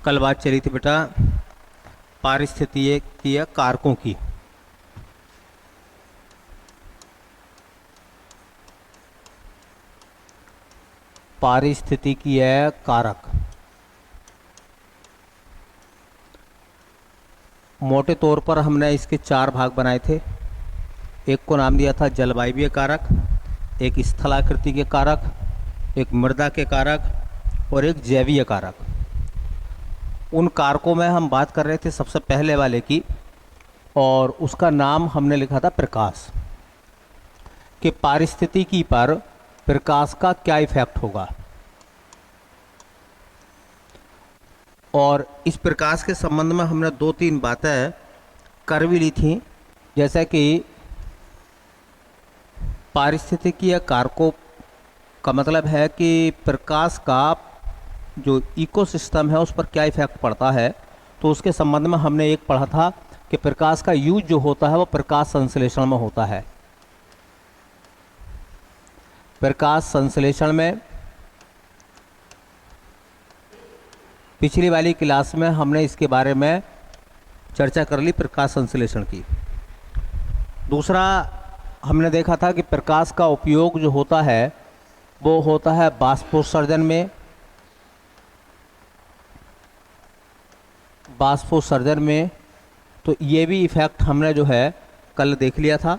कल बात चली थी बेटा पारिस्थितिकीय कारकों की। पारिस्थितिकीय कारक मोटे तौर पर हमने इसके 4 भाग बनाए थे। एक को नाम दिया था जलवायवीय कारक, एक स्थलाकृति के कारक, एक मृदा के कारक और एक जैवीय कारक। उन कारकों में हम बात कर रहे थे सबसे पहले वाले की, और उसका नाम हमने लिखा था प्रकाश, कि पारिस्थितिकी पर प्रकाश का क्या इफेक्ट होगा। और इस प्रकाश के संबंध में हमने 2-3 बातें कर भी ली थी, जैसे कि पारिस्थितिकीय कारकों का मतलब है कि प्रकाश का जो इकोसिस्टम है उस पर क्या इफेक्ट पड़ता है। तो उसके संबंध में हमने एक पढ़ा था कि प्रकाश का यूज जो होता है वो प्रकाश संश्लेषण में होता है। प्रकाश संश्लेषण में पिछली वाली क्लास में हमने इसके बारे में चर्चा कर ली, प्रकाश संश्लेषण की। दूसरा हमने देखा था कि प्रकाश का उपयोग जो होता है वो होता है बाष्पोत्सर्जन में। बाष्पोत्सर्जन में तो ये भी इफेक्ट हमने जो है कल देख लिया था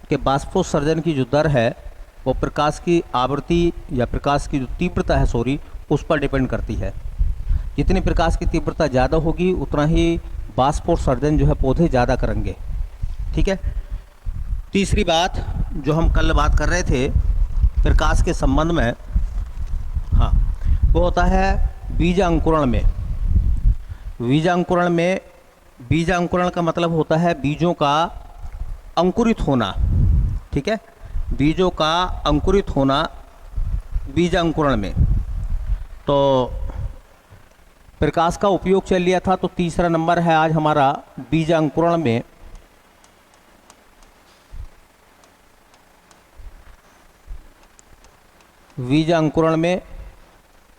कि बाष्पोत्सर्जन की जो दर है वो प्रकाश की आवृत्ति या प्रकाश की जो तीव्रता है उस पर डिपेंड करती है। जितनी प्रकाश की तीव्रता ज़्यादा होगी उतना ही बाष्पोत्सर्जन जो है पौधे ज़्यादा करेंगे। ठीक है। तीसरी बात जो हम कल बात कर रहे थे प्रकाश के संबंध में, हाँ, वो होता है बीजांकुरण में। बीजांकुरण का मतलब होता है बीजों का अंकुरित होना। ठीक है, बीजों का अंकुरित होना बीजांकुरण में। तो प्रकाश का उपयोग चल लिया था, तो तीसरा नंबर है आज हमारा बीजांकुरण में। बीजांकुरण में,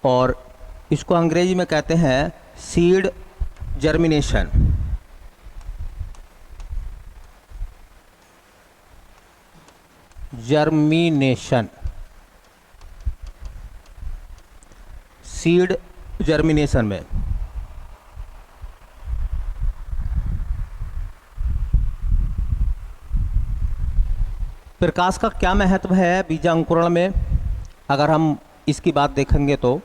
और इसको अंग्रेजी में कहते हैं सीड जर्मिनेशन। सीड जर्मिनेशन में प्रकाश का क्या महत्व है बीजांकुरण में, अगर हम इसकी बात देखेंगे तो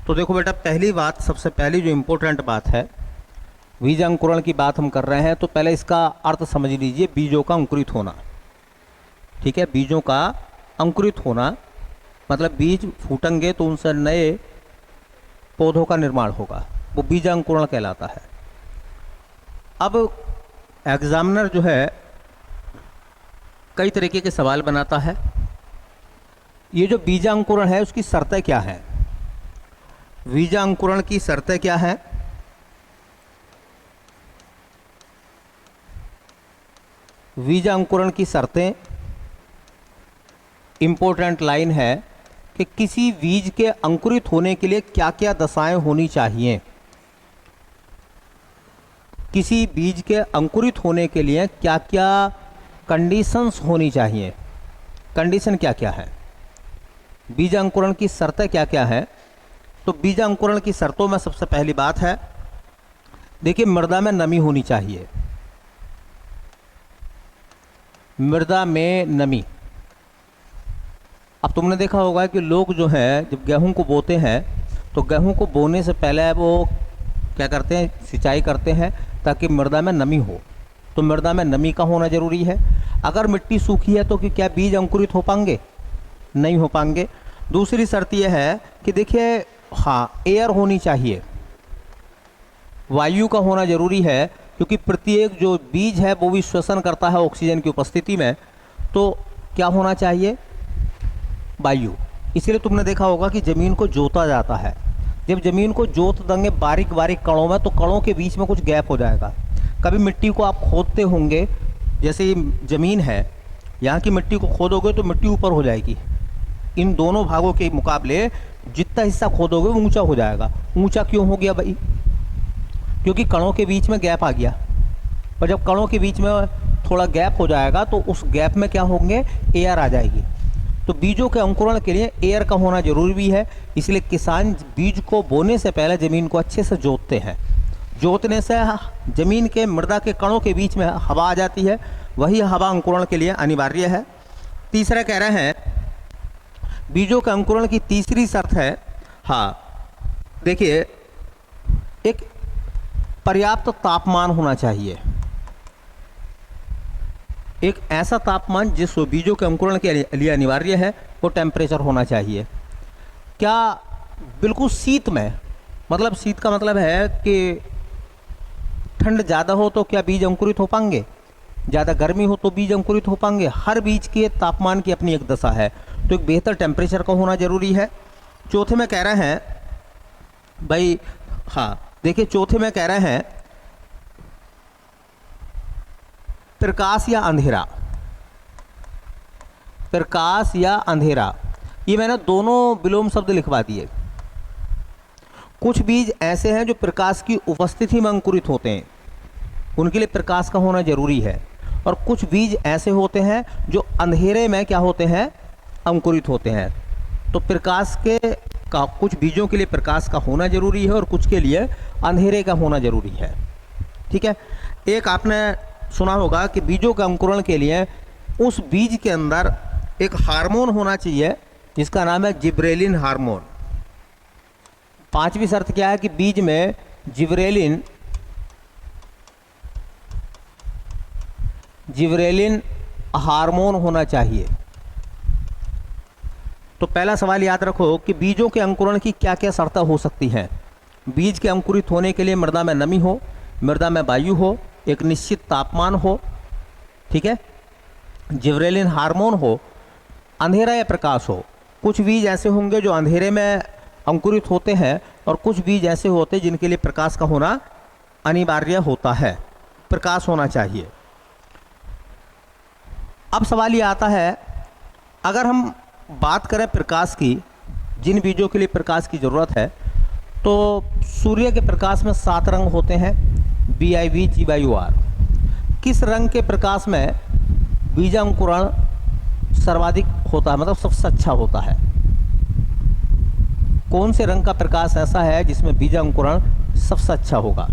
देखो बेटा, पहली बात, सबसे पहली जो इम्पोर्टेंट बात है, बीजांकुरण की बात हम कर रहे हैं तो पहले इसका अर्थ समझ लीजिए, बीजों का अंकुरित होना। ठीक है, बीजों का अंकुरित होना मतलब बीज फूटेंगे तो उनसे नए पौधों का निर्माण होगा, वो बीजांकुरण कहलाता है। अब एग्जामिनर जो है कई तरीके के सवाल बनाता है। ये जो बीजांकुरण है उसकी शर्तें क्या हैं? बीजांकुरण की शर्तें क्या हैं? बीजांकुरण की शर्तें, इंपॉर्टेंट लाइन है कि किसी बीज के अंकुरित होने के लिए क्या क्या दशाएं होनी चाहिए। किसी बीज के अंकुरित होने के लिए क्या क्या कंडीशंस होनी चाहिए। कंडीशन क्या क्या है, बीजांकुरण की शर्तें क्या क्या है? तो बीजांकुरण की शर्तों में सबसे पहली बात है, देखिए, मृदा में नमी होनी चाहिए। मृदा में नमी। अब तुमने देखा होगा कि लोग जो हैं जब गेहूं को बोते हैं तो गेहूं को बोने से पहले वो क्या करते हैं, सिंचाई करते हैं ताकि मृदा में नमी हो। तो मृदा में नमी का होना जरूरी है। अगर मिट्टी सूखी है तो कि क्या बीज अंकुरित हो पाएंगे? नहीं हो पाएंगे। दूसरी शर्त यह है कि देखिए, हाँ, एयर होनी चाहिए, वायु का होना जरूरी है, क्योंकि प्रत्येक जो बीज है वो भी श्वसन करता है ऑक्सीजन की उपस्थिति में। तो क्या होना चाहिए? वायु। इसलिए तुमने देखा होगा कि ज़मीन को जोता जाता है। जब ज़मीन को जोत देंगे बारीक बारीक कणों में, तो कणों के बीच में कुछ गैप हो जाएगा। कभी मिट्टी को आप खोदते होंगे, जैसे ये ज़मीन है, यहाँ की मिट्टी को खोदोगे तो मिट्टी ऊपर हो जाएगी। इन दोनों भागों के मुकाबले जितना हिस्सा खोदोगे वो ऊंचा हो जाएगा। ऊंचा क्यों हो गया भाई? क्योंकि कणों के बीच में गैप आ गया, और जब कणों के बीच में थोड़ा गैप हो जाएगा तो उस गैप में क्या होंगे, एयर आ जाएगी। तो बीजों के अंकुरण के लिए एयर का होना जरूरी भी है, इसलिए किसान बीज को बोने से पहले ज़मीन को अच्छे से जोतते हैं। जोतने से ज़मीन के मृदा के कणों के बीच में हवा आ जाती है, वही हवा अंकुरण के लिए अनिवार्य है। तीसरा कह रहे हैं बीजों के अंकुरण की तीसरी शर्त है, हाँ देखिए, एक पर्याप्त तापमान होना चाहिए। एक ऐसा तापमान जिस बीजों के अंकुरण के लिए अनिवार्य है, वो टेम्परेचर होना चाहिए। क्या बिल्कुल शीत में, मतलब शीत का मतलब है कि ठंड ज़्यादा हो तो क्या बीज अंकुरित हो पाएंगे, ज़्यादा गर्मी हो तो बीज अंकुरित हो पाएंगे। हर बीज के तापमान की अपनी एक दशा है, तो एक बेहतर टेम्परेचर का होना जरूरी है। चौथे में कह रहे हैं भाई, हाँ देखिए, चौथे में कह रहे हैं प्रकाश या अंधेरा। प्रकाश या अंधेरा, ये मैंने दोनों विलोम शब्द लिखवा दिए। कुछ बीज ऐसे हैं जो प्रकाश की उपस्थिति में अंकुरित होते हैं, उनके लिए प्रकाश का होना जरूरी है। और कुछ बीज ऐसे होते हैं जो अंधेरे में क्या होते हैं, अंकुरित होते हैं। तो प्रकाश के का कुछ बीजों के लिए प्रकाश का होना जरूरी है और कुछ के लिए अंधेरे का होना जरूरी है। ठीक है। एक आपने सुना होगा कि बीजों के अंकुरण के लिए उस बीज के अंदर एक हार्मोन होना चाहिए जिसका नाम है जिब्रेलिन हार्मोन। पांचवी शर्त क्या है कि बीज में जिब्रेलिन हार्मोन होना चाहिए। तो पहला सवाल याद रखो कि बीजों के अंकुरण की क्या क्या शर्तें हो सकती हैं। बीज के अंकुरित होने के लिए मृदा में नमी हो, मृदा में वायु हो, एक निश्चित तापमान हो, ठीक है, जिब्रेलिन हार्मोन हो, अंधेरा या प्रकाश हो। कुछ बीज ऐसे होंगे जो अंधेरे में अंकुरित होते हैं और कुछ बीज ऐसे होते हैं जिनके लिए प्रकाश का होना अनिवार्य होता है, प्रकाश होना चाहिए। अब सवाल ये आता है, अगर हम बात करें प्रकाश की, जिन बीजों के लिए प्रकाश की ज़रूरत है, तो सूर्य के प्रकाश में 7 रंग होते हैं, BIV GYUR। किस रंग के प्रकाश में बीजांकुरण सर्वाधिक होता है, मतलब सबसे अच्छा होता है? कौन से रंग का प्रकाश ऐसा है जिसमें बीजांकुरण सबसे अच्छा होगा?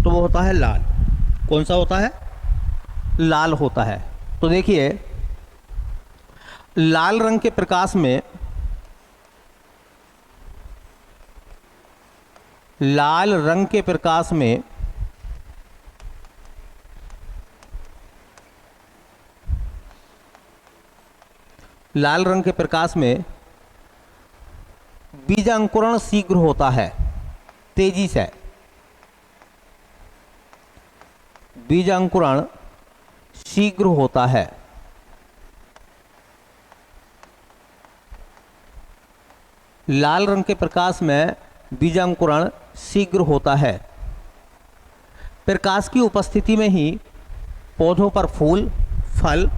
तो वो होता है लाल। कौन सा होता है? लाल होता है। तो देखिए, लाल रंग के प्रकाश में, लाल रंग के प्रकाश में लाल रंग के प्रकाश में बीजांकुरण शीघ्र होता है, तेजी से। बीजांकुरण शीघ्र होता है। लाल रंग के प्रकाश में बीजांकुरण शीघ्र होता है। प्रकाश की उपस्थिति में ही पौधों पर फूल, फल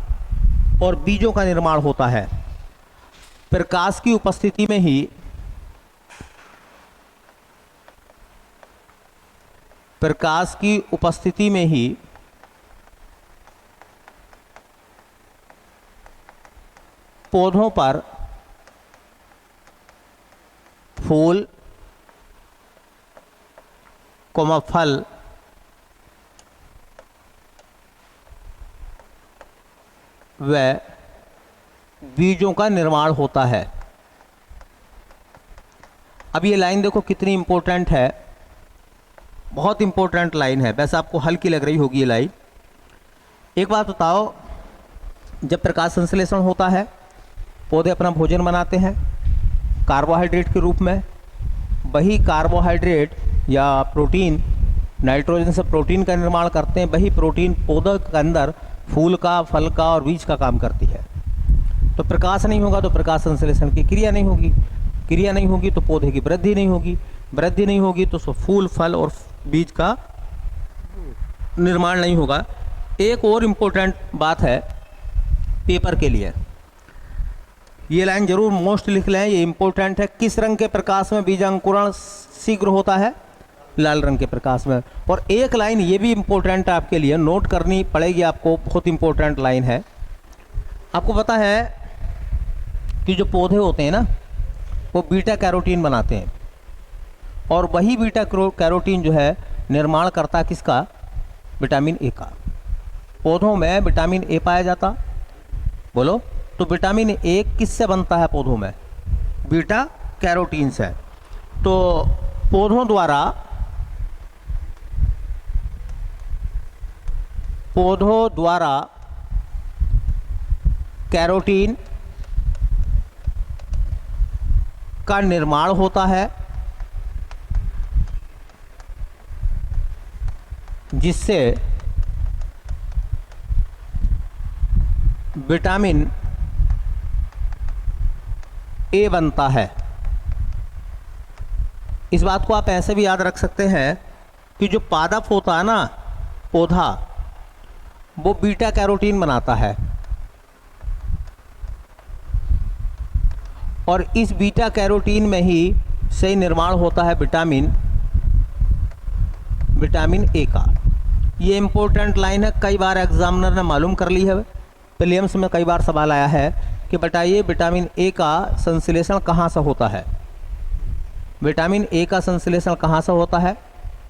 और बीजों का निर्माण होता है। प्रकाश की उपस्थिति में ही पौधों पर फूल, फल व बीजों का निर्माण होता है। अब ये लाइन देखो कितनी इंपॉर्टेंट है, बहुत इंपॉर्टेंट लाइन है। वैसे आपको हल्की लग रही होगी ये लाइन। एक बात बताओ, जब प्रकाश संश्लेषण होता है, पौधे अपना भोजन बनाते हैं कार्बोहाइड्रेट के रूप में। वही कार्बोहाइड्रेट या प्रोटीन, नाइट्रोजन से प्रोटीन का निर्माण करते हैं। वही प्रोटीन पौधे के अंदर फूल का, फल का और बीज का काम करती है। तो प्रकाश नहीं होगा तो प्रकाश संश्लेषण की क्रिया नहीं होगी, क्रिया नहीं होगी तो पौधे की वृद्धि नहीं होगी, वृद्धि नहीं होगी तो फूल, फल और बीज का निर्माण नहीं होगा। एक और इम्पोर्टेंट बात है पेपर के लिए, ये लाइन जरूर मोस्ट लिख लें, ये इंपॉर्टेंट है। किस रंग के प्रकाश में बीजांकुरण शीघ्र होता है? लाल रंग के प्रकाश में। और एक लाइन ये भी इम्पोर्टेंट आपके लिए नोट करनी पड़ेगी आपको, बहुत इम्पोर्टेंट लाइन है। आपको पता है कि जो पौधे होते हैं ना वो बीटा कैरोटीन बनाते हैं, और वही बीटा कैरोटीन जो है निर्माण करता किसका? विटामिन ए का। पौधों में विटामिन ए पाया जाता, बोलो तो विटामिन ए किससे बनता है पौधों में? बीटा कैरोटीन से। तो पौधों द्वारा कैरोटीन का निर्माण होता है, जिससे विटामिन ए बनता है। इस बात को आप ऐसे भी याद रख सकते हैं कि जो पादप होता है ना, पौधा, वो बीटा कैरोटीन बनाता है, और इस बीटा कैरोटीन में ही से निर्माण होता है विटामिन ए का। ये इंपॉर्टेंट लाइन है, कई बार एग्जामिनर ने मालूम कर ली है, प्रीलिम्स में कई बार सवाल आया है कि बताइए विटामिन ए का संश्लेषण कहाँ से होता है? विटामिन ए का संश्लेषण कहाँ से होता है?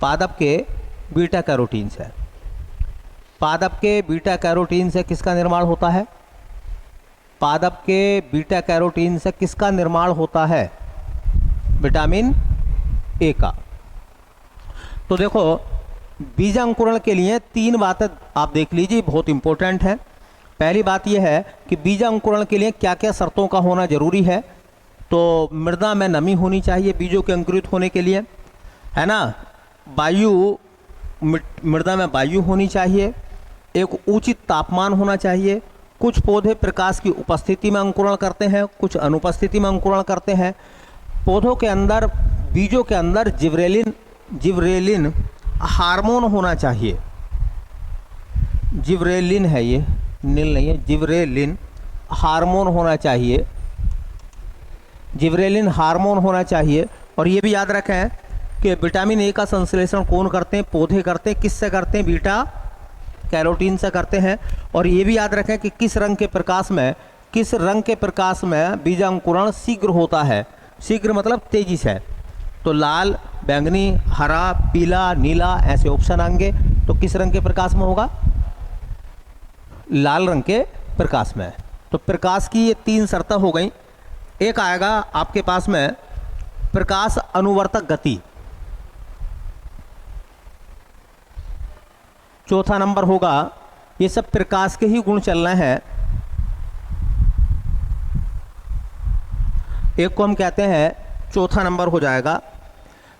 पादप के बीटा कैरोटीन से। पादप के बीटा कैरोटीन से किसका निर्माण होता है? पादप के बीटा कैरोटीन से किसका निर्माण होता है? विटामिन ए का। तो देखो, बीजांकुरण के लिए 3 बातें आप देख लीजिए, बहुत इंपॉर्टेंट है। पहली बात यह है कि बीजांकुरण के लिए क्या क्या शर्तों का होना जरूरी है। तो मृदा में नमी होनी चाहिए बीजों के अंकुरित होने के लिए, है ना। मृदा में वायु होनी चाहिए, एक उचित तापमान होना चाहिए। कुछ पौधे प्रकाश की उपस्थिति में अंकुरण करते हैं, कुछ अनुपस्थिति में अंकुरण करते हैं। पौधों के अंदर, बीजों के अंदर जिब्रेलिन हार्मोन होना चाहिए। जिब्रेलिन है, ये नील नहीं है, जिब्रेलिन हार्मोन होना चाहिए। जिब्रेलिन हार्मोन होना चाहिए। और ये भी याद रखें कि विटामिन ए का संश्लेषण कौन करते हैं? पौधे करते हैं। किससे करते हैं? बीटा कैरोटीन से करते हैं। और ये भी याद रखें कि किस रंग के प्रकाश में बीजांकुरण शीघ्र होता है। शीघ्र मतलब तेजी से। तो लाल, बैंगनी, हरा, पीला, नीला ऐसे ऑप्शन आएंगे। तो किस रंग के प्रकाश में होगा? लाल रंग के प्रकाश में। तो प्रकाश की ये 3 शर्तें हो गई। एक आएगा आपके पास में प्रकाश अनुवर्तक गति। चौथा नंबर होगा, ये सब प्रकाश के ही गुण चल रहे हैं। एक को हम कहते हैं, चौथा नंबर हो जाएगा,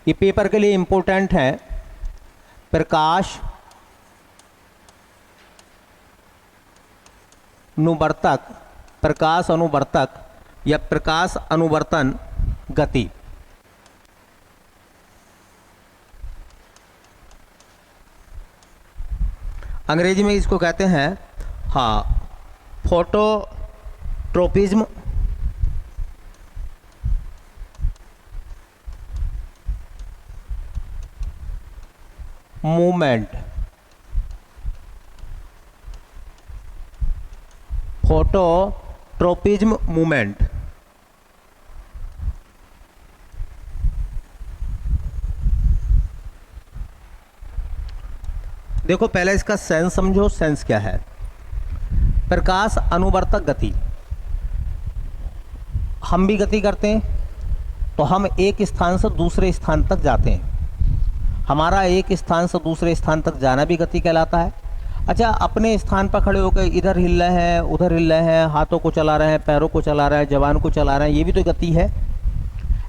ये पेपर के लिए इंपॉर्टेंट है, प्रकाश अनुवर्तक या प्रकाश अनुवर्तन गति। अंग्रेजी में इसको कहते हैं फोटोट्रोपिज्म, मूवमेंट। Phototropism movement. देखो, पहले इसका सेंस समझो। सेंस क्या है? प्रकाश अनुवर्तक गति। हम भी गति करते हैं, तो हम एक स्थान से दूसरे स्थान तक जाते हैं। हमारा एक स्थान से दूसरे स्थान तक जाना भी गति कहलाता है। अच्छा, अपने स्थान पर खड़े होकर इधर हिल रहे हैं, उधर हिल रहे हैं, हाथों को चला रहे हैं, पैरों को चला रहे हैं, जबान को चला रहे हैं, ये भी तो गति है।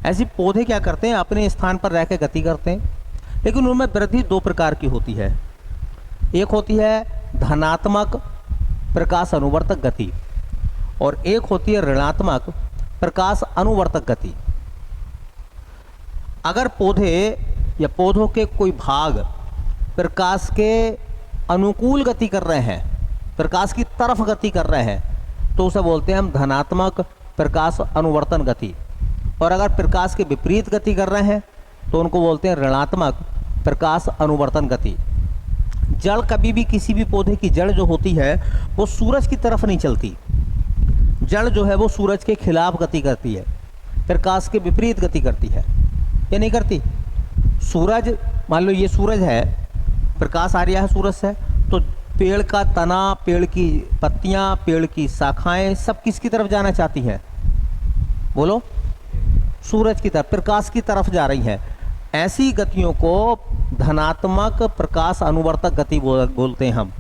ऐसे पौधे क्या करते हैं? अपने स्थान पर रह के गति करते हैं। लेकिन उनमें वृद्धि 2 प्रकार की होती है। एक होती है धनात्मक प्रकाश अनुवर्तक गति, और एक होती है ऋणात्मक प्रकाश अनुवर्तक गति। अगर पौधे या पौधों के कोई भाग प्रकाश के अनुकूल गति कर रहे हैं, प्रकाश की तरफ गति कर रहे हैं, तो उसे बोलते हैं हम धनात्मक प्रकाश अनुवर्तन गति। और अगर प्रकाश के विपरीत गति कर रहे हैं तो उनको बोलते हैं ऋणात्मक प्रकाश अनुवर्तन गति। जड़ कभी भी, किसी भी पौधे की जड़ जो होती है वो सूरज की तरफ नहीं चलती। जड़ जो है वो सूरज के खिलाफ गति करती है, प्रकाश के विपरीत गति करती है, ये नहीं करती। सूरज, मान लो ये सूरज है, प्रकाश आ रहा है सूरज से, तो पेड़ का तना, पेड़ की पत्तियां, पेड़ की शाखाएं सब किसकी तरफ जाना चाहती हैं? बोलो, सूरज की तरफ, प्रकाश की तरफ जा रही हैं। ऐसी गतियों को धनात्मक प्रकाश अनुवर्तक गति बोलते हैं हम।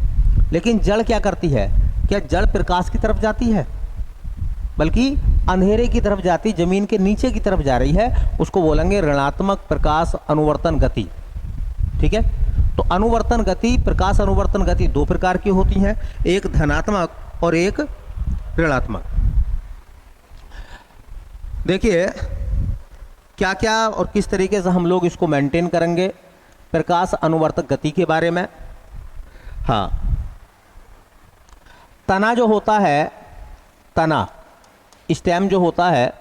लेकिन जड़ क्या करती है? क्या जड़ प्रकाश की तरफ जाती है? बल्कि अंधेरे की तरफ जाती, जमीन के नीचे की तरफ जा रही है, उसको बोलेंगे ऋणात्मक प्रकाश अनुवर्तन गति। ठीक है, तो अनुवर्तन गति, प्रकाश अनुवर्तन गति दो प्रकार की होती हैं, एक धनात्मक और एक ऋणात्मक। देखिए क्या क्या और किस तरीके से हम लोग इसको मेंटेन करेंगे प्रकाश अनुवर्तक गति के बारे में। हाँ, तना जो होता है, तना स्टेम जो होता है,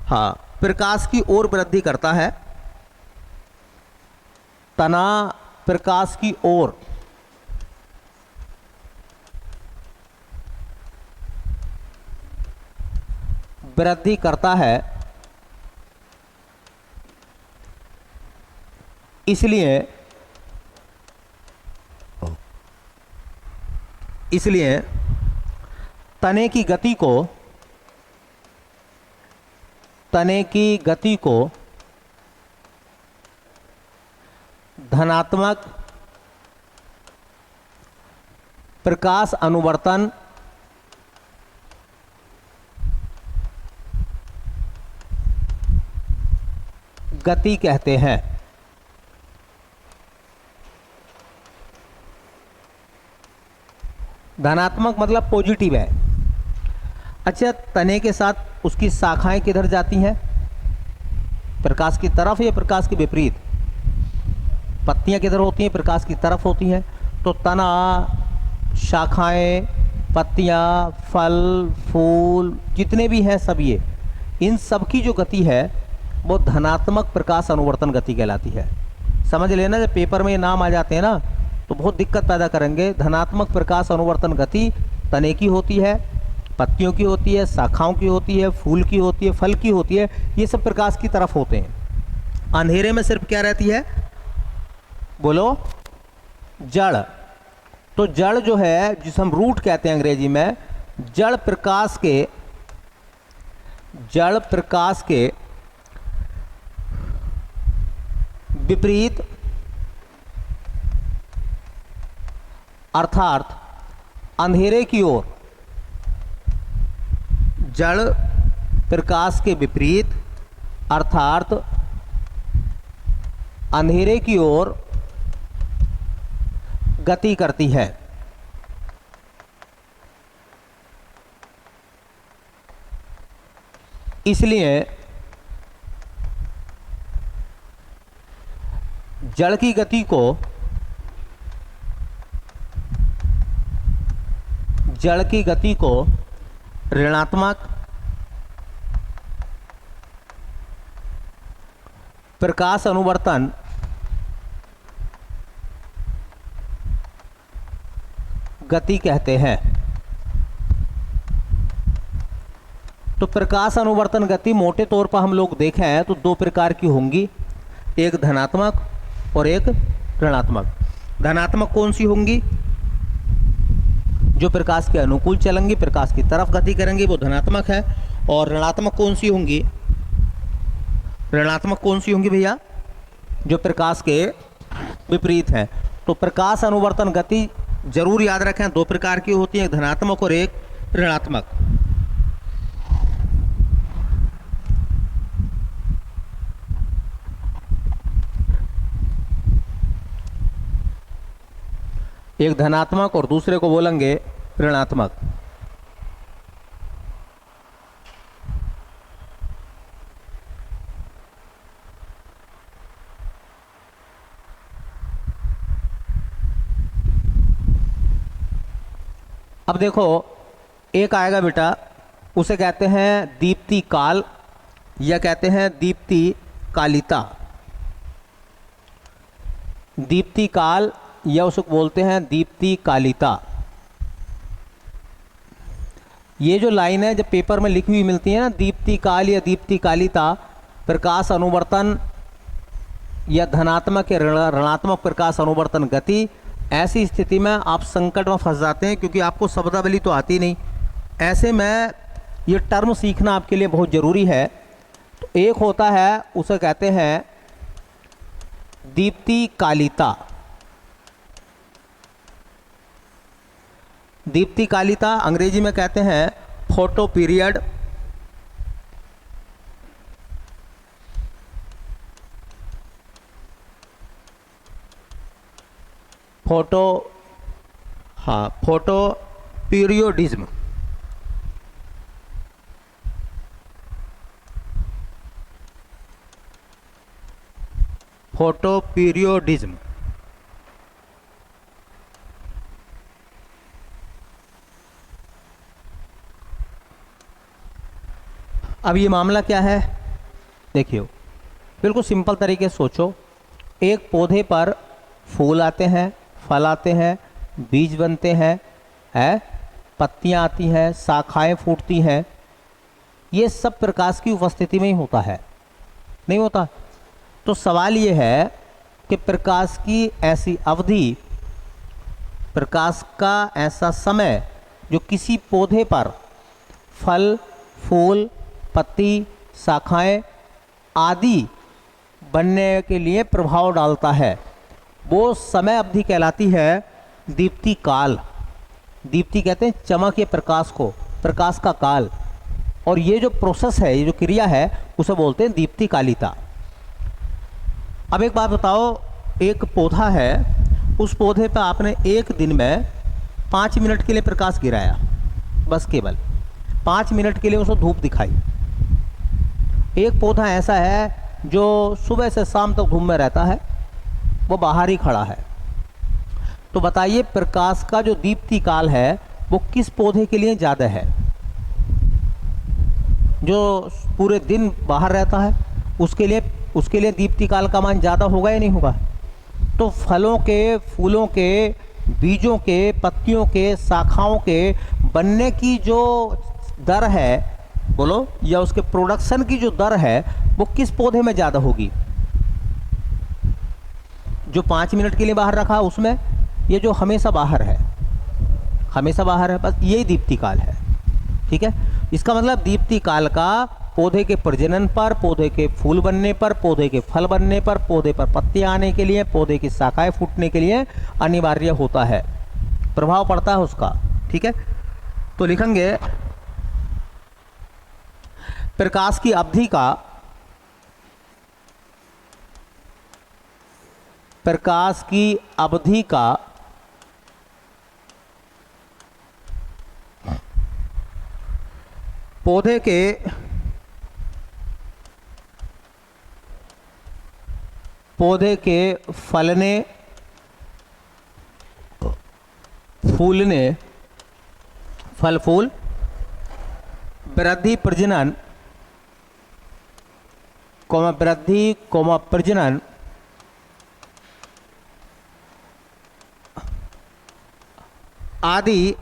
हाँ, प्रकाश की ओर वृद्धि करता है। तना प्रकाश की ओर वृद्धि करता है, इसलिए तने की गति को धनात्मक प्रकाश अनुवर्तन गति कहते हैं। धनात्मक मतलब पॉजिटिव है। अच्छा, तने के साथ उसकी शाखाएं किधर जाती हैं? प्रकाश की तरफ या प्रकाश के विपरीत? पत्तियां किधर होती हैं? प्रकाश की तरफ होती हैं। तो तना, शाखाएं, पत्तियां, फल, फूल जितने भी हैं सब, ये इन सब की जो गति है वो धनात्मक प्रकाश अनुवर्तन गति कहलाती है। समझ लेना, जब पेपर में ये नाम आ जाते हैं ना तो बहुत दिक्कत पैदा करेंगे। धनात्मक प्रकाश अनुवर्तन गति तने की होती है, पत्तियों की होती है, शाखाओं की होती है, फूल की होती है, फल की होती है, ये सब प्रकाश की तरफ होते हैं। अंधेरे में सिर्फ क्या रहती है? बोलो, जड़। तो जड़ जो है, जिसे हम रूट कहते हैं अंग्रेजी में, जड़ प्रकाश के विपरीत, अर्थात अंधेरे की ओर, जड़ प्रकाश के विपरीत अर्थात अंधेरे की ओर गति करती है। इसलिए जड़ की गति को ऋणात्मक प्रकाश अनुवर्तन गति कहते हैं। तो प्रकाश अनुवर्तन गति मोटे तौर पर हम लोग देखें तो दो प्रकार की होंगी, एक धनात्मक और एक ऋणात्मक। धनात्मक कौन सी होंगी? जो प्रकाश के अनुकूल चलेंगी, प्रकाश की तरफ गति करेंगी, वो धनात्मक है। और ऋणात्मक कौन सी होंगी? ऋणात्मक कौन सी होंगी भैया? जो प्रकाश के विपरीत है। तो प्रकाश अनुवर्तन गति जरूर याद रखें, दो प्रकार की होती है, एक धनात्मक और एक ऋणात्मक। एक धनात्मक और दूसरे को बोलेंगे ऋणात्मक। अब देखो, एक आएगा बेटा, उसे कहते हैं दीप्ति काल या कहते हैं दीप्ति कालिता। दीप्ति काल या उसे बोलते हैं दीप्ति कालिता। ये जो लाइन है जब पेपर में लिखी हुई मिलती है ना, दीप्ति काल या दीप्ति कालिता, प्रकाश अनुवर्तन या धनात्मक या ऋणात्मक प्रकाश अनुवर्तन गति, ऐसी स्थिति में आप संकट में फंस जाते हैं क्योंकि आपको शब्दावली तो आती नहीं। ऐसे में ये टर्म सीखना आपके लिए बहुत ज़रूरी है। तो एक होता है, उसे कहते हैं दीप्ति कालिता। दीप्ति कालिता अंग्रेजी में कहते हैं photo period. Photo periodism. Photo periodism. अब ये मामला क्या है देखिए, बिल्कुल सिंपल तरीके से सोचो। एक पौधे पर फूल आते हैं, फल आते हैं, बीज बनते हैं, पत्तियां आती हैं, शाखाएं फूटती हैं। ये सब प्रकाश की उपस्थिति में ही होता है, नहीं होता? तो सवाल ये है कि प्रकाश की ऐसी अवधि, प्रकाश का ऐसा समय जो किसी पौधे पर फल, फूल, पत्ती, शाखाएं आदि बनने के लिए प्रभाव डालता है, वो समय अवधि कहलाती है दीप्ति काल। दीप्ति कहते हैं चमक या प्रकाश को, प्रकाश का काल। और ये जो प्रोसेस है, ये जो क्रिया है, उसे बोलते हैं दीप्ति कालिता। अब एक बात बताओ, एक पौधा है, उस पौधे पर आपने एक दिन में 5 मिनट के लिए प्रकाश गिराया, बस केवल 5 मिनट के लिए उसे धूप दिखाई। एक पौधा ऐसा है जो सुबह से शाम तक धूप में रहता है, वो बाहर ही खड़ा है। तो बताइए प्रकाश का जो दीप्ति काल है वो किस पौधे के लिए ज़्यादा है? जो पूरे दिन बाहर रहता है उसके लिए दीप्ति काल का मान ज़्यादा होगा या नहीं होगा? तो फलों के, फूलों के, बीजों के, पत्तियों के, शाखाओं के बनने की जो दर है, बोलो, या उसके प्रोडक्शन की जो दर है, वो किस पौधे में ज़्यादा होगी? जो 5 मिनट के लिए बाहर रखा उसमें, ये जो हमेशा बाहर है, हमेशा बाहर है, बस यही दीप्ति काल है। ठीक है, इसका मतलब दीप्ति काल का पौधे के प्रजनन पर, पौधे के फूल बनने पर, पौधे के फल बनने पर, पौधे पर पत्तियां आने के लिए, पौधे की शाखाएं फूटने के लिए अनिवार्य होता है, प्रभाव पड़ता है उसका। ठीक है, तो लिखेंगे प्रकाश की अवधि का, प्रकाश की अवधि का पौधे के फलने, फूलने, फल फूल, वृद्धि प्रजनन, वृद्धि प्रजनन आदि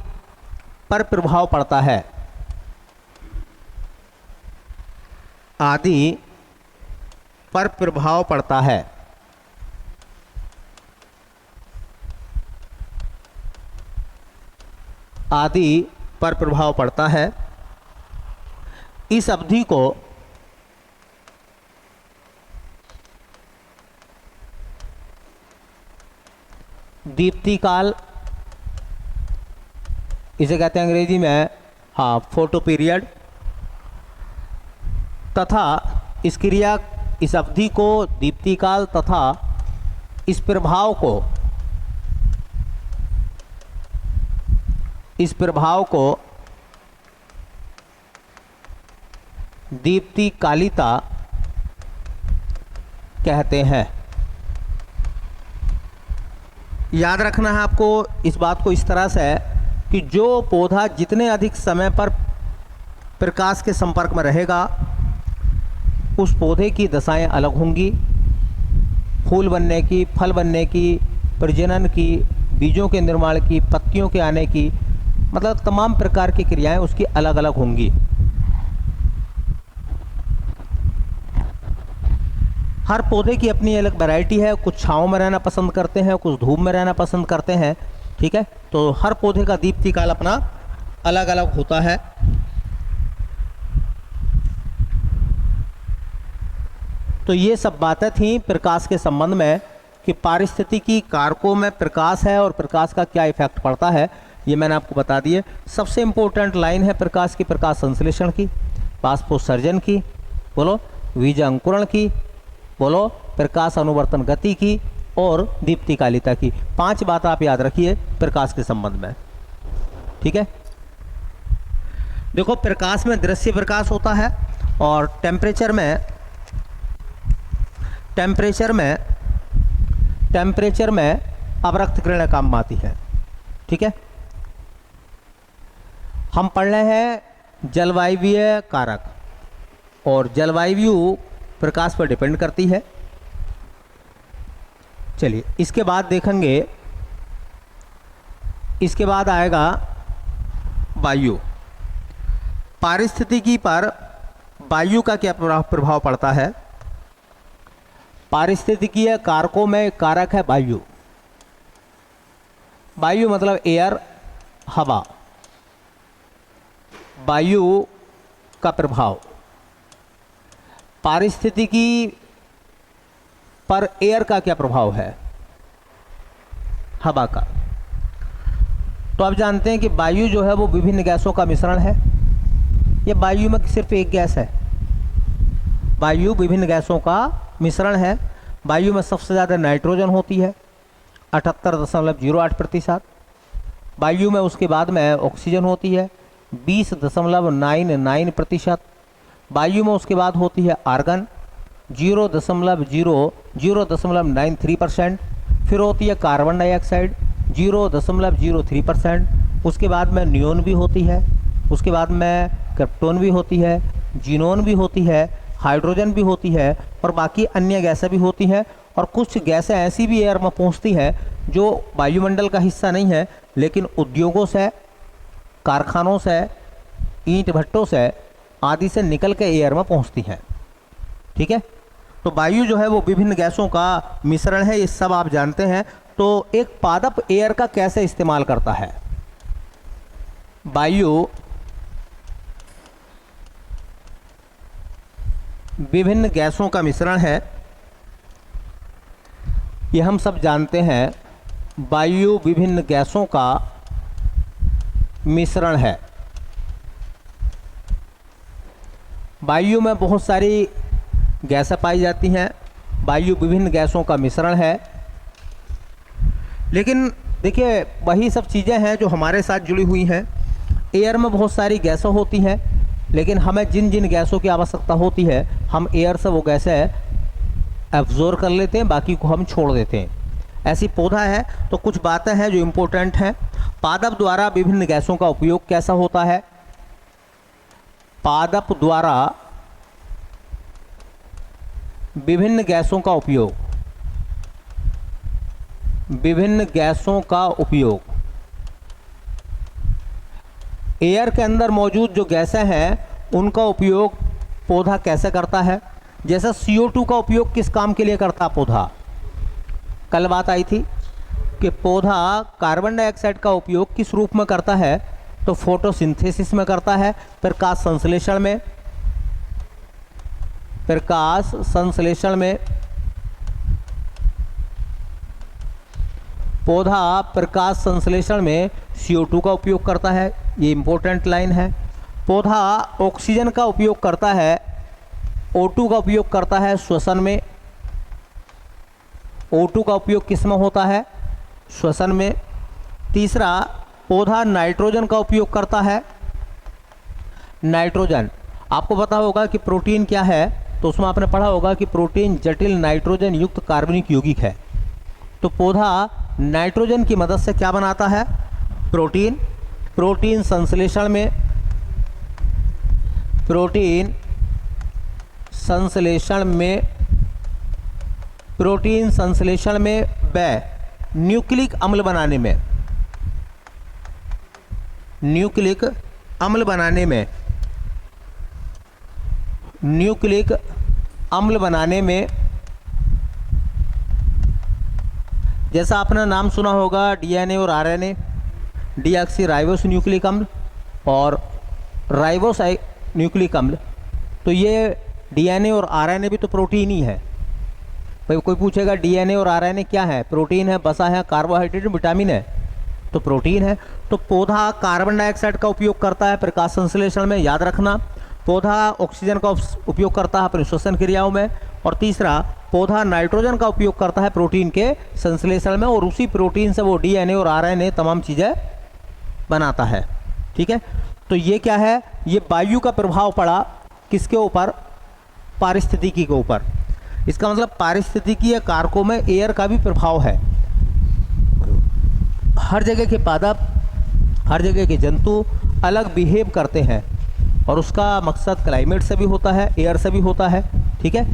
पर प्रभाव पड़ता है, आदि पर प्रभाव पड़ता है। आदि पर प्रभाव पड़ता है। इस अवधि को दीप्ति काल, इसे कहते हैं अंग्रेजी में फोटो पीरियड, तथा इस क्रिया, इस अवधि को दीप्ति काल तथा इस प्रभाव को दीप्ति कालिता कहते हैं। याद रखना है आपको इस बात को इस तरह से कि जो पौधा जितने अधिक समय पर प्रकाश के संपर्क में रहेगा, उस पौधे की दशाएं अलग होंगी, फूल बनने की, फल बनने की, प्रजनन की, बीजों के निर्माण की, पत्तियों के आने की, मतलब तमाम प्रकार की क्रियाएं उसकी अलग अलग होंगी। हर पौधे की अपनी अलग वैरायटी है, कुछ छांव में रहना पसंद करते हैं, कुछ धूप में रहना पसंद करते हैं, ठीक है। तो हर पौधे का दीप्ति काल अपना अलग अलग होता है। तो ये सब बातें थी प्रकाश के संबंध में कि पारिस्थितिकी कारकों में प्रकाश है और प्रकाश का क्या इफेक्ट पड़ता है, ये मैंने आपको बता दिए। सबसे इम्पोर्टेंट लाइन है प्रकाश की, प्रकाश संश्लेषण की, बाष्पोत्सर्जन की, बोलो बीज अंकुरण की, बोलो प्रकाश अनुवर्तन गति की, और दीप्तिकालिता की। 5 बात आप याद रखिए प्रकाश के संबंध में, ठीक है। देखो प्रकाश में दृश्य प्रकाश होता है और टेम्परेचर में अवरक्त किरणें काम में आती है, ठीक है। हम पढ़ रहे हैं जलवायवीय कारक, और जलवायु प्रकाश पर डिपेंड करती है। चलिए इसके बाद देखेंगे, इसके बाद आएगा वायु। पारिस्थितिकी पर वायु का क्या प्रभाव पड़ता है। पारिस्थितिकीय कारकों में कारक है वायु। वायु मतलब एयर, हवा। वायु का प्रभाव पारिस्थितिकी पर एयर का क्या प्रभाव है, हवा का। तो आप जानते हैं कि वायु जो है वो विभिन्न गैसों का मिश्रण है। ये वायु में सिर्फ एक गैस है, वायु विभिन्न गैसों का मिश्रण है। वायु में सबसे ज़्यादा नाइट्रोजन होती है 78.08%। वायु में उसके बाद में ऑक्सीजन होती है 20.99%। वायु में उसके बाद होती है आर्गन 0.93%। फिर होती है कार्बन डाइऑक्साइड 0.03%। उसके बाद में नियोन भी होती है, उसके बाद में क्रिप्टोन भी होती है, जीनोन भी होती है, हाइड्रोजन भी होती है, और बाकी अन्य गैसें भी होती हैं। और कुछ गैसें ऐसी भी एयर में पहुंचती हैं जो वायुमंडल का हिस्सा नहीं है, लेकिन उद्योगों से, कारखानों से, ईंट भट्टों से आदि से निकल के एयर में पहुंचती हैं, ठीक है। तो वायु जो है वो विभिन्न गैसों का मिश्रण है, ये सब आप जानते हैं। तो एक पादप एयर का कैसे इस्तेमाल करता है। वायु विभिन्न गैसों का मिश्रण है, ये हम सब जानते हैं। वायु विभिन्न गैसों का मिश्रण है। वायु में बहुत सारी गैसें पाई जाती हैं, वायु विभिन्न गैसों का मिश्रण है। लेकिन देखिए वही सब चीज़ें हैं जो हमारे साथ जुड़ी हुई हैं। एयर में बहुत सारी गैसें होती हैं, लेकिन हमें जिन जिन गैसों की आवश्यकता होती है हम एयर से वो गैसें एब्जॉर्ब कर लेते हैं, बाकी को हम छोड़ देते हैं। ऐसी पौधा है। तो कुछ बातें हैं जो इम्पोर्टेंट हैं। पादप द्वारा विभिन्न गैसों का उपयोग कैसा होता है। पादप द्वारा विभिन्न गैसों का उपयोग, विभिन्न गैसों का उपयोग एयर के अंदर मौजूद जो गैसें हैं उनका उपयोग पौधा कैसे करता है। जैसे CO2 का उपयोग किस काम के लिए करता पौधा, कल बात आई थी कि पौधा कार्बन डाइऑक्साइड का उपयोग किस रूप में करता है, तो फोटोसिंथेसिस में करता है, प्रकाश संश्लेषण में। प्रकाश संश्लेषण में पौधा प्रकाश संश्लेषण में CO2 का उपयोग करता है, ये इम्पोर्टेंट लाइन है। पौधा ऑक्सीजन का उपयोग करता है, O2 का उपयोग करता है श्वसन में। O2 का उपयोग किस में होता है, श्वसन में। तीसरा, पौधा नाइट्रोजन का उपयोग करता है। नाइट्रोजन, आपको पता होगा कि प्रोटीन क्या है, तो उसमें आपने पढ़ा होगा कि प्रोटीन जटिल नाइट्रोजन युक्त कार्बनिक यौगिक है। तो पौधा नाइट्रोजन की मदद से क्या बनाता है, प्रोटीन। प्रोटीन संश्लेषण में, प्रोटीन संश्लेषण में प्रोटीन संश्लेषण में व न्यूक्लिक अम्ल बनाने में, न्यूक्लिक अम्ल बनाने में, न्यूक्लिक अम्ल बनाने में, जैसा आपने नाम सुना होगा डीएनए और आरएनए, डीऑक्सी राइबोस न्यूक्लिक अम्ल और राइबोस न्यूक्लिक अम्ल। तो ये डीएनए और आरएनए भी तो प्रोटीन ही है। भाई कोई पूछेगा डीएनए और आरएनए क्या है? प्रोटीन है, वसा है, कार्बोहाइड्रेट, विटामिन है, तो प्रोटीन है। तो पौधा कार्बन डाइऑक्साइड का उपयोग करता है प्रकाश संश्लेषण में, याद रखना। पौधा ऑक्सीजन का उपयोग करता है अपनी श्वसन क्रियाओं में। और तीसरा, पौधा नाइट्रोजन का उपयोग करता है प्रोटीन के संश्लेषण में, और उसी प्रोटीन से वो डीएनए और आरएनए तमाम चीज़ें बनाता है। ठीक है, तो ये क्या है? ये वायु का प्रभाव पड़ा किसके ऊपर? पारिस्थितिकी के ऊपर। इसका मतलब पारिस्थितिकीय कारकों में एयर का भी प्रभाव है। हर जगह के पादप, हर जगह के जंतु अलग बिहेव करते हैं, और उसका मकसद क्लाइमेट से भी होता है, एयर से भी होता है। ठीक है,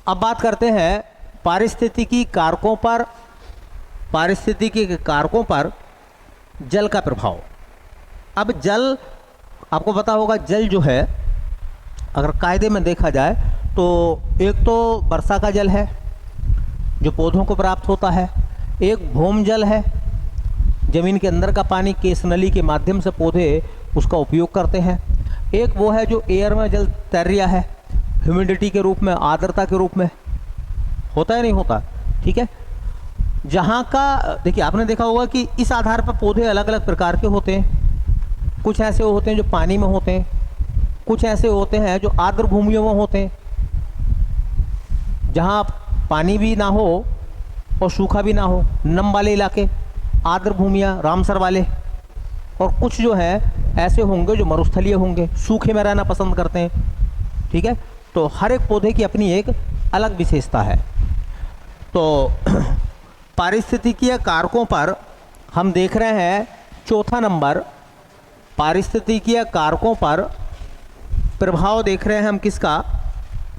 अब बात करते हैं पारिस्थितिकी कारकों पर, पारिस्थितिकी के कारकों पर जल का प्रभाव। अब जल, आपको पता होगा जल जो है अगर कायदे में देखा जाए तो एक तो वर्षा का जल है जो पौधों को प्राप्त होता है, एक भूम जल है, ज़मीन के अंदर का पानी केस नली के माध्यम से पौधे उसका उपयोग करते हैं, एक वो है जो एयर में जल तैरिया है, ह्यूमिडिटी के रूप में, आर्द्रता के रूप में, होता है नहीं होता। ठीक है, जहाँ का देखिए आपने देखा होगा कि इस आधार पर पौधे अलग अलग प्रकार के होते हैं। कुछ ऐसे होते हैं जो पानी में होते हैं, कुछ ऐसे होते हैं जो आर्द्र भूमियों में होते हैं जहाँ पानी भी ना हो और सूखा भी ना हो, नम वाले इलाके, आर्द्र भूमियाँ, रामसर वाले। और कुछ जो है ऐसे होंगे जो मरुस्थलीय होंगे, सूखे में रहना पसंद करते हैं। ठीक है, तो हर एक पौधे की अपनी एक अलग विशेषता है। तो पारिस्थितिकीय कारकों पर हम देख रहे हैं चौथा नंबर, पारिस्थितिकीय कारकों पर प्रभाव देख रहे हैं हम किसका?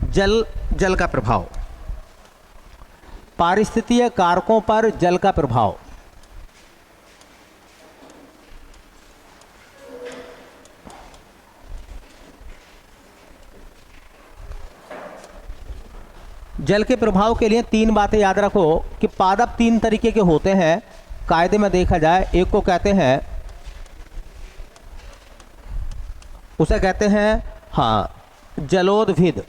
जल का प्रभाव। पारिस्थितिकीय कारकों पर जल का प्रभाव। जल के प्रभाव के लिए तीन बातें याद रखो कि पादप तीन तरीके के होते हैं कायदे में देखा जाए। एक को कहते हैं, उसे कहते हैं जलोदभिद,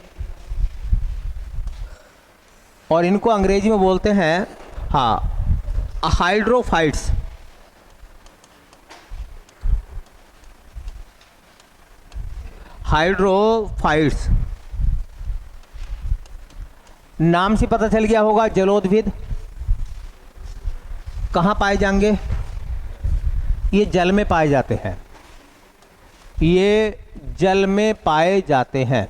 और इनको अंग्रेजी में बोलते हैं हाइड्रोफाइट्स। हाइड्रोफाइट्स नाम से पता चल गया होगा। जलोदभिद कहाँ पाए जाएंगे? ये जल में पाए जाते हैं, ये जल में पाए जाते हैं।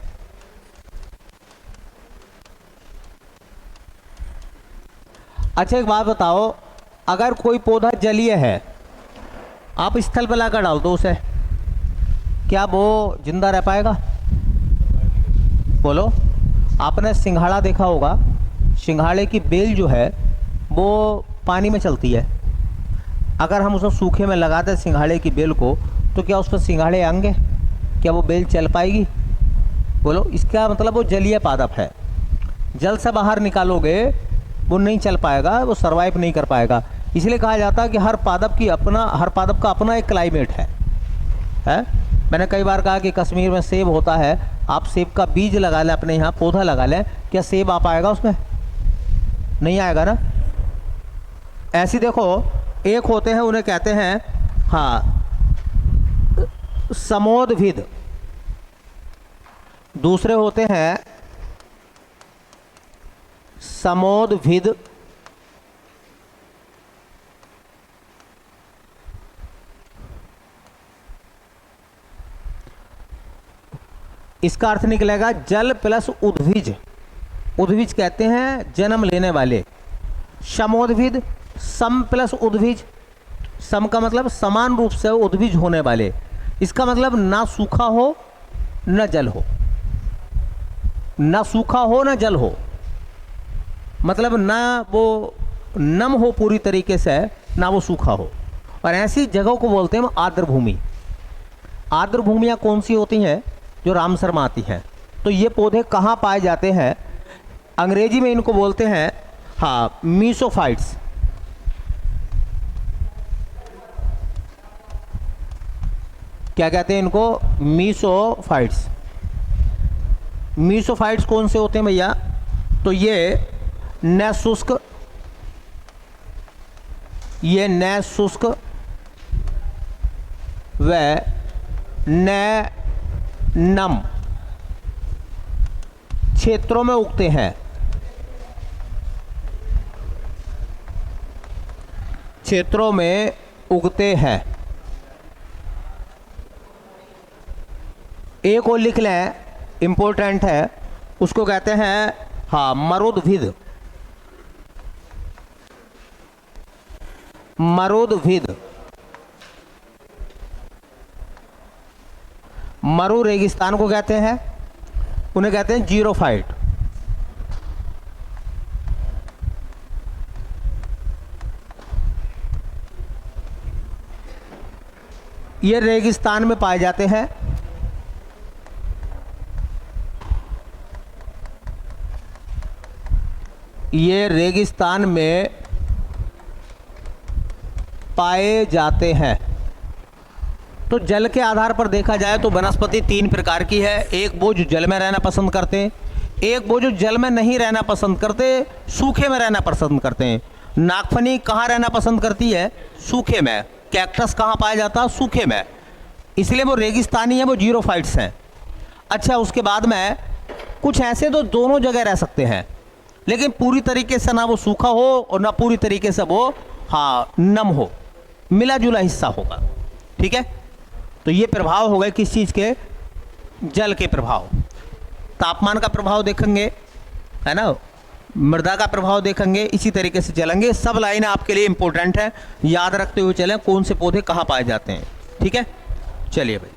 अच्छा एक बात बताओ, अगर कोई पौधा जलीय है, आप स्थल पर लाकर डाल दो उसे, क्या वो जिंदा रह पाएगा? बोलो। आपने सिंघाड़ा देखा होगा, सिंघाड़े की बेल जो है वो पानी में चलती है। अगर हम उसे सूखे में लगा दें सिंघाड़े की बेल को, तो क्या उस पर सिंघाड़े आएंगे? क्या वो बेल चल पाएगी? बोलो। इसका मतलब वो जलीय पादप है, जल से बाहर निकालोगे वो नहीं चल पाएगा, वो सरवाइव नहीं कर पाएगा। इसलिए कहा जाता है कि हर पादप का अपना एक क्लाइमेट है। मैंने कई बार कहा कि कश्मीर में सेब होता है, आप सेब का बीज लगा लें, अपने यहाँ पौधा लगा लें, क्या सेब आ पाएगा उसमें? नहीं आएगा ना। ऐसी देखो, एक होते हैं उन्हें कहते हैं समोदभिद, दूसरे होते हैं समोदभिद, इसका अर्थ निकलेगा जल प्लस उद्भिज। उद्भिज कहते हैं जन्म लेने वाले। समोद्भिद, सम प्लस उद्भिज, सम का मतलब समान रूप से उद्भिज होने वाले। इसका मतलब ना सूखा हो न जल हो, ना सूखा हो न जल हो। मतलब ना वो नम हो पूरी तरीके से, ना वो सूखा हो। और ऐसी जगहों को बोलते हैं आर्द्र भूमि। आर्द्र भूमियाँ कौन सी होती हैं? जो रामसर में आती हैं। तो ये पौधे कहाँ पाए जाते हैं? अंग्रेजी में इनको बोलते हैं हाँ मीसोफाइट्स। क्या कहते हैं इनको? मीसोफाइट्स। मीसोफाइट्स कौन से होते हैं भैया? तो ये न शुष्क, ये न शुष्क व न नम क्षेत्रों में उगते हैं। क्षेत्रों में उगते हैं। एक और लिख लें, इंपॉर्टेंट है, उसको कहते हैं हाँ मरुद्भिद। मरुद्भिद। मरु रेगिस्तान को कहते हैं, उन्हें कहते हैं जीरोफाइट। ये रेगिस्तान में पाए जाते हैं। ये रेगिस्तान में पाए जाते हैं। तो जल के आधार पर देखा जाए तो वनस्पति 3 प्रकार की है। एक वो जो जल में रहना पसंद करते हैं, एक वो जो जल में नहीं रहना पसंद करते, सूखे में रहना पसंद करते हैं। नागफनी कहाँ रहना पसंद करती है? सूखे में। कैक्टस कहाँ पाया जाता है? सूखे में। इसलिए वो रेगिस्तानी है, वो जीरोफाइट्स हैं। अच्छा, उसके बाद में कुछ ऐसे तो दोनों जगह रह सकते हैं, लेकिन पूरी तरीके से ना वो सूखा हो और ना पूरी तरीके से वो हाँ नम हो, मिला जुला हिस्सा होगा। ठीक है, तो ये प्रभाव हो गए किस चीज़ के? जल के प्रभाव। तापमान का प्रभाव देखेंगे, है ना, मृदा का प्रभाव देखेंगे, इसी तरीके से चलेंगे। सब लाइन आपके लिए इंपॉर्टेंट है, याद रखते हुए चलें कौन से पौधे कहाँ पाए जाते हैं। ठीक है, चलिए भाई।